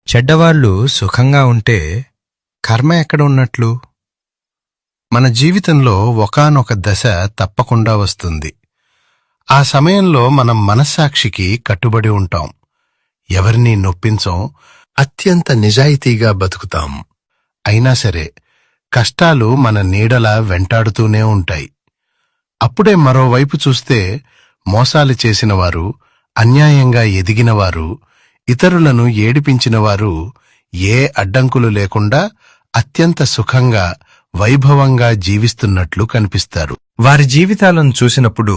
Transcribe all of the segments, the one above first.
చెడ్డవాళ్ళు సుఖంగా ఉంటే కర్మ ఎక్కడ ఉన్నట్లు? మన జీవితంలో ఒకానొక దశ తప్పకుండా వస్తుంది. ఆ సమయంలో మనం మనస్సాక్షికి కట్టుబడి ఉంటాం. ఎవరినీ నొప్పించం, అత్యంత నిజాయితీగా బతుకుతాం. అయినా సరే కష్టాలు మన నీడలా వెంటాడుతూనే ఉంటాయి. అప్పుడే మరోవైపు చూస్తే మోసాలు చేసినవారు, అన్యాయంగా ఎదిగినవారు, ఇతరులను ఏడిపించినవారు ఏ అడ్డంకులు లేకుండా అత్యంత సుఖంగా, వైభవంగా జీవిస్తున్నట్లు కనిపిస్తారు. వారి జీవితాలను చూసినప్పుడు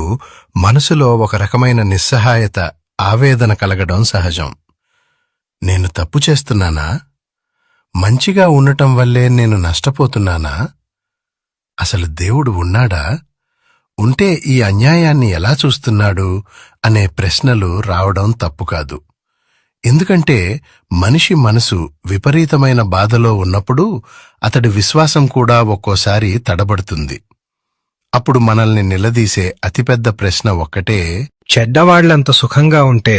మనసులో ఒక రకమైన నిస్సహాయత, ఆవేదన కలగడం సహజం. నేను తప్పు చేస్తున్నానా? మంచిగా ఉండటం వల్లే నేను నష్టపోతున్నానా? అసలు దేవుడు ఉన్నాడా? ఉంటే ఈ అన్యాయాన్ని ఎలా చూస్తున్నాడు అనే ప్రశ్నలు రావడం తప్పు కాదు. ఎందుకంటే మనిషి మనసు విపరీతమైన బాధలో ఉన్నప్పుడు అతడి విశ్వాసం కూడా ఒక్కోసారి తడబడుతుంది. అప్పుడు మనల్ని నిలదీసే అతిపెద్ద ప్రశ్న ఒక్కటే: చెడ్డవాళ్లంత సుఖంగా ఉంటే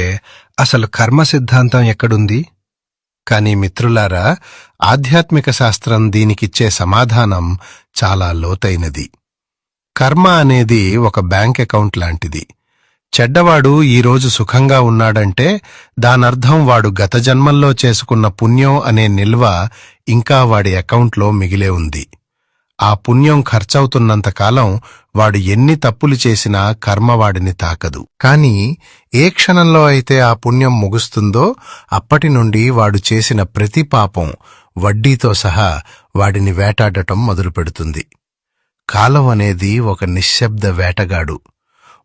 అసలు కర్మ సిద్ధాంతం ఎక్కడుంది? కాని మిత్రులారా, ఆధ్యాత్మిక శాస్త్రం దీనికిచ్చే సమాధానం చాలా లోతైనది. కర్మ అనేది ఒక బ్యాంక్ అకౌంట్ లాంటిది. చెడ్డవాడు ఈరోజు సుఖంగా ఉన్నాడంటే దానర్థం వాడు గత జన్మల్లో చేసుకున్న పుణ్యం అనే నిల్వ ఇంకా వాడి అకౌంట్లో మిగిలే ఉంది. ఆ పుణ్యం ఖర్చవుతున్నంతకాలం వాడు ఎన్ని తప్పులు చేసినా కర్మ వాడిని తాకదు. కాని ఏ క్షణంలో అయితే ఆ పుణ్యం ముగుస్తుందో అప్పటి నుండి వాడు చేసిన ప్రతి పాపం వడ్డీతో సహా వాడిని వేటాడటం మొదలుపెడుతుంది. కాలం అనేది ఒక నిశ్శబ్ద వేటగాడు.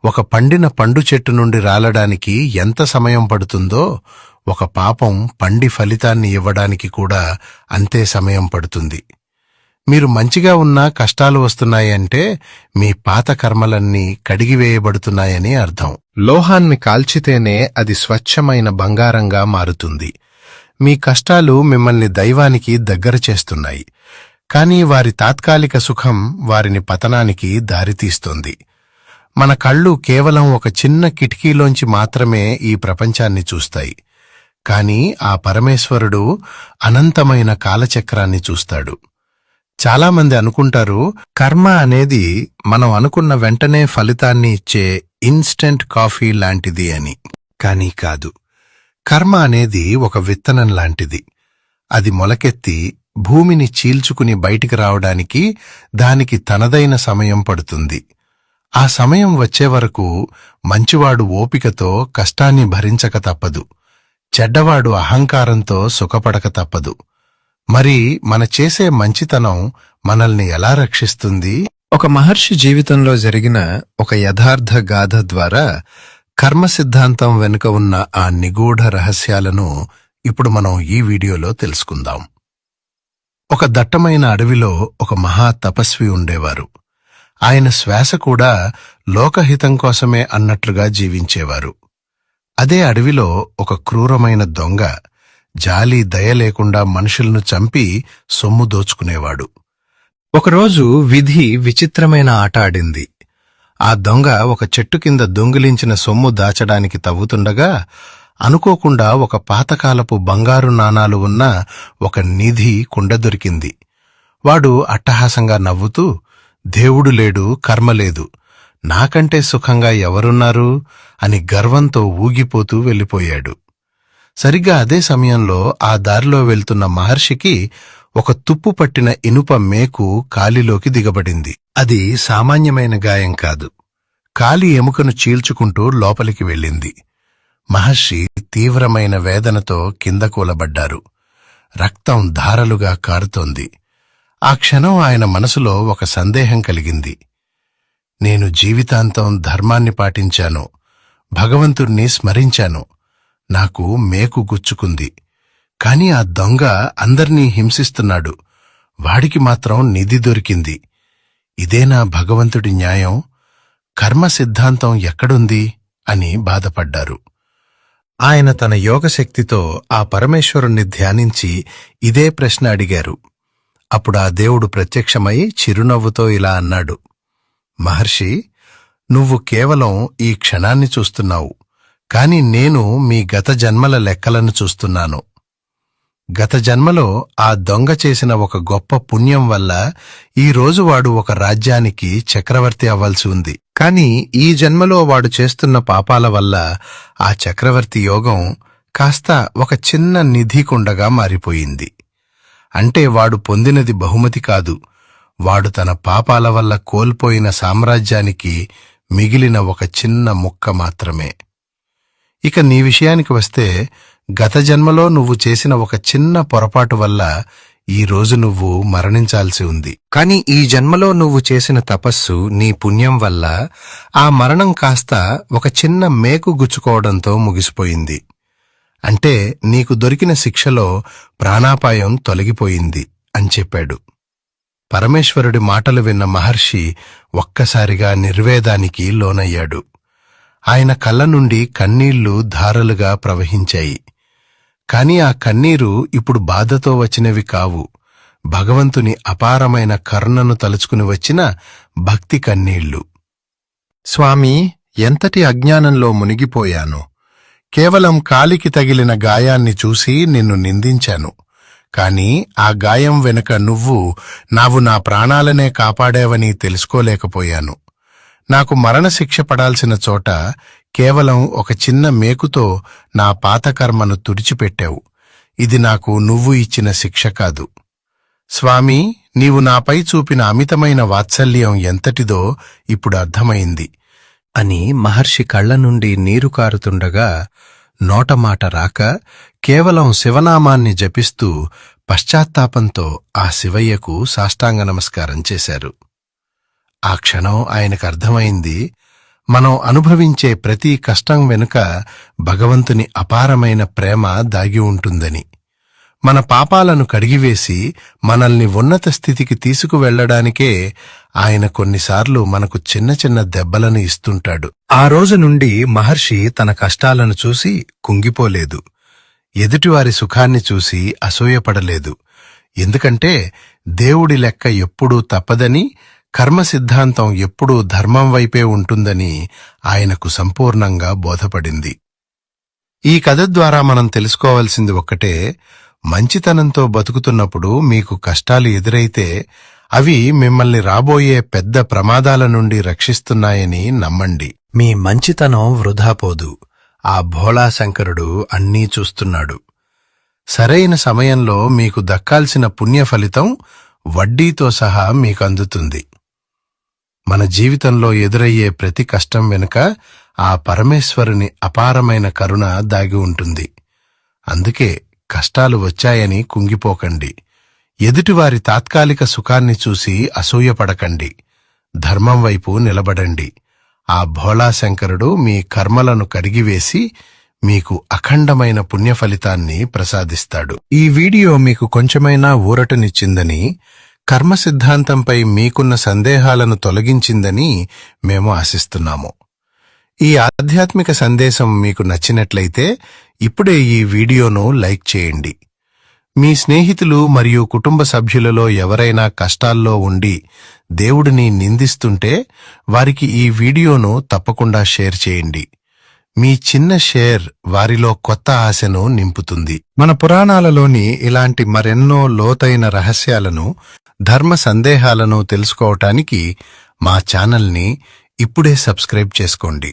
ఒక పండిన పండు చెట్టు నుండి రాలడానికి ఎంత సమయం పడుతుందో ఒక పాపం పండి ఫలితాన్ని ఇవ్వడానికి కూడా అంతే సమయం పడుతుంది. మీరు మంచిగా ఉన్నా కష్టాలు వస్తున్నాయంటే మీ పాత కర్మలన్నీ కడిగివేయబడుతున్నాయని అర్థం. లోహాన్ని కాల్చితేనే అది స్వచ్ఛమైన బంగారంగా మారుతుంది. మీ కష్టాలు మిమ్మల్ని దైవానికి దగ్గర చేస్తున్నాయి. కానీ వారి తాత్కాలిక సుఖం వారిని పతనానికి దారితీస్తోంది. మన కళ్ళు కేవలం ఒక చిన్న కిటికీలోంచి మాత్రమే ఈ ప్రపంచాన్ని చూస్తాయి. కాని ఆ పరమేశ్వరుడు అనంతమైన కాలచక్రాన్ని చూస్తాడు. చాలామంది అనుకుంటారు కర్మ అనేది మనం అనుకున్న వెంటనే ఫలితాన్ని ఇచ్చే ఇన్స్టెంట్ కాఫీ లాంటిది అని. కానీ కాదు. కర్మ అనేది ఒక విత్తనం లాంటిది. అది మొలకెత్తి భూమిని చీల్చుకుని బయటికి రావడానికి దానికి తనదైన సమయం పడుతుంది. ఆ సమయం వచ్చే వరకు మంచివాడు ఓపికతో కష్టాన్ని భరించక తప్పదు. చెడ్డవాడు అహంకారంతో సుఖపడక తప్పదు. మరి మన చేసే మంచితనం మనల్ని ఎలా రక్షిస్తుంది? ఒక మహర్షి జీవితంలో జరిగిన ఒక యథార్థ గాథ ద్వారా కర్మ సిద్ధాంతం వెనుక ఉన్న ఆ నిగూఢ రహస్యాలను ఇప్పుడు మనం ఈ వీడియోలో తెలుసుకుందాం. ఒక దట్టమైన అడవిలో ఒక మహా తపస్వి ఉండేవారు. ఆయన శ్వాస కూడా లోకహితం కోసమే అన్నట్లుగా జీవించేవారు. అదే అడవిలో ఒక క్రూరమైన దొంగ జాలి దయ లేకుండా మనుషులను చంపి సొమ్ము దోచుకునేవాడు. ఒకరోజు విధి విచిత్రమైన ఆట ఆడింది. ఆ దొంగ ఒక చెట్టు కింద దొంగిలించిన సొమ్ము దాచడానికి తవ్వుతుండగా అనుకోకుండా ఒక పాతకాలపు బంగారు నాణాలు ఉన్న ఒక నిధి కుండ దొరికింది. వాడు అట్టహాసంగా నవ్వుతూ, దేవుడు లేడు, కర్మ లేదు, నాకంటే సుఖంగా ఎవరున్నారు అని గర్వంతో ఊగిపోతూ వెళ్ళిపోయాడు. సరిగ్గా అదే సమయంలో ఆ దారిలో వెళ్తున్న మహర్షికి ఒక తుప్పు పట్టిన ఇనుప మేకు కాలిలోకి దిగబడింది. అది సామాన్యమైన గాయం కాదు. కాలి ఎముకను చీల్చుకుంటూ లోపలికి వెళ్ళింది. మహర్షి తీవ్రమైన వేదనతో కింద కూలబడ్డారు. రక్తం ధారలుగా కారుతోంది. ఆ క్షణం ఆయన మనసులో ఒక సందేహం కలిగింది. నేను జీవితాంతం ధర్మాన్ని పాటించాను, భగవంతుణ్ణి స్మరించాను, నాకు మేకు గుచ్చుకుంది. కాని ఆ దొంగ అందర్నీ హింసిస్తున్నాడు, వాడికి మాత్రం నిధి దొరికింది. ఇదేనా భగవంతుడి న్యాయం? కర్మ సిద్ధాంతం ఎక్కడుంది అని బాధపడ్డారు. ఆయన తన యోగశక్తితో ఆ పరమేశ్వరుణ్ణి ధ్యానించి ఇదే ప్రశ్న అడిగారు. అప్పుడు ఆ దేవుడు ప్రత్యక్షమై చిరునవ్వుతో ఇలా అన్నాడు: మహర్షి, నువ్వు కేవలం ఈ క్షణాన్ని చూస్తున్నావు, కాని నేను మీ గత జన్మల లెక్కలను చూస్తున్నాను. గత జన్మలో ఆ దొంగ చేసిన ఒక గొప్ప పుణ్యం వల్ల ఈ రోజు వాడు ఒక రాజ్యానికి చక్రవర్తి అవ్వాల్సి ఉంది. కాని ఈ జన్మలో వాడు చేస్తున్న పాపాల వల్ల ఆ చక్రవర్తి యోగం కాస్త ఒక చిన్న నిధికుండగా మారిపోయింది. అంటే వాడు పొందినది బహుమతి కాదు, వాడు తన పాపాల వల్ల కోల్పోయిన సామ్రాజ్యానికి మిగిలిన ఒక చిన్న ముక్క మాత్రమే. ఇక నీ విషయానికి వస్తే, గత జన్మలో నువ్వు చేసిన ఒక చిన్న పొరపాటు వల్ల ఈ రోజు నువ్వు మరణించాల్సి ఉంది. కాని ఈ జన్మలో నువ్వు చేసిన తపస్సు, నీ పుణ్యం వల్ల ఆ మరణం కాస్త ఒక చిన్న మేకు గుచ్చుకోవడంతో ముగిసిపోయింది. అంటే నీకు దొరికిన శిక్షలో ప్రాణాపాయం తొలగిపోయింది అని చెప్పాడు. పరమేశ్వరుడి మాటలు విన్న మహర్షి ఒక్కసారిగా నిర్వేదానికి లోనయ్యాడు. ఆయన కళ్ళ నుండి కన్నీళ్లు ధారలుగా ప్రవహించాయి. కాని ఆ కన్నీరు ఇప్పుడు బాధతో వచ్చినవి కావు, భగవంతుని అపారమైన కరుణను తలుచుకుని వచ్చిన భక్తి కన్నీళ్లు. స్వామీ, ఎంతటి అజ్ఞానంలో మునిగిపోయాను. కేవలం కాలికి తగిలిన గాయాన్ని చూసి నిన్ను నిందించాను. కాని ఆ గాయం వెనుక నువ్వు నా ప్రాణాలనే కాపాడావని తెలుసుకోలేకపోయాను. నాకు మరణశిక్ష పడాల్సిన చోట కేవలం ఒక చిన్న మేకుతో నా పాతకర్మను తుడిచిపెట్టావు. ఇది నాకు నువ్వు ఇచ్చిన శిక్ష కాదు. స్వామీ, నీవు నాపై చూపిన అమితమైన వాత్సల్యం ఎంతటిదో ఇప్పుడు అర్థమైంది అని మహర్షి కళ్ల నుండి నీరు కారుతుండగా నోటమాట రాక కేవలం శివనామాన్ని జపిస్తూ పశ్చాత్తాపంతో ఆ శివయ్యకు సాష్టాంగ నమస్కారం చేశారు. ఆ క్షణం ఆయనకర్థమైంది, మనం అనుభవించే ప్రతి కష్టం వెనుక భగవంతుని అపారమైన ప్రేమ దాగి ఉంటుందని. మన పాపాలను కడిగివేసి మనల్ని ఉన్నత స్థితికి తీసుకువెళ్లడానికే ఆయన కొన్నిసార్లు మనకు చిన్న చిన్న దెబ్బలను ఇస్తుంటాడు. ఆ రోజు నుండి మహర్షి తన కష్టాలను చూసి కుంగిపోలేదు, ఎదుటివారి సుఖాన్ని చూసి అసూయపడలేదు. ఎందుకంటే దేవుడి లెక్క ఎప్పుడూ తప్పదని, కర్మ సిద్ధాంతం ఎప్పుడూ ధర్మం వైపే ఉంటుందని ఆయనకు సంపూర్ణంగా బోధపడింది. ఈ కథ ద్వారా మనం తెలుసుకోవాల్సింది ఒక్కటే, మంచితనంతో బతుకుతున్నప్పుడు మీకు కష్టాలు ఎదురైతే అవి మిమ్మల్ని రాబోయే పెద్ద ప్రమాదాల నుండి రక్షిస్తున్నాయని నమ్మండి. మీ మంచితనం వృధా పోదు. ఆ భోళాశంకరుడు అన్నీ చూస్తున్నాడు. సరైన సమయంలో మీకు దక్కాల్సిన పుణ్య ఫలితం వడ్డీతో సహా మీకు అందుతుంది. మన జీవితంలో ఎదురయ్యే ప్రతి కష్టం వెనుక ఆ పరమేశ్వరుని అపారమైన కరుణ దాగి ఉంటుంది. అందుకే కష్టాలు వచ్చాయని కుంగిపోకండి. ఎదుటివారి తాత్కాలిక సుఖాన్ని చూసి అసూయపడకండి. ధర్మం వైపు నిలబడండి. ఆ భోళాశంకరుడు మీ కర్మలను కడిగివేసి మీకు అఖండమైన పుణ్య ఫలితాన్ని ప్రసాదిస్తాడు. ఈ వీడియో మీకు కొంచెమైనా ఊరటనిచ్చిందని, కర్మ సిద్ధాంతంపై మీకున్న సందేహాలను తొలగించిందని మేము ఆశిస్తున్నాము. ఈ ఆధ్యాత్మిక సందేశం మీకు నచ్చినట్లయితే ఇప్పుడే ఈ వీడియోను లైక్ చేయండి. మీ స్నేహితులు మరియు కుటుంబ సభ్యులలో ఎవరైనా కష్టాల్లో ఉండి దేవుడిని నిందిస్తుంటే వారికి ఈ వీడియోను తప్పకుండా షేర్ చేయండి. మీ చిన్న షేర్ వారిలో కొత్త ఆశను నింపుతుంది. మన పురాణాలలోని ఇలాంటి మరెన్నో లోతైన రహస్యాలను, ధర్మ సందేహాలను తెలుసుకోవటానికి మా ఛానల్ని ఇప్పుడే సబ్స్క్రైబ్ చేసుకోండి.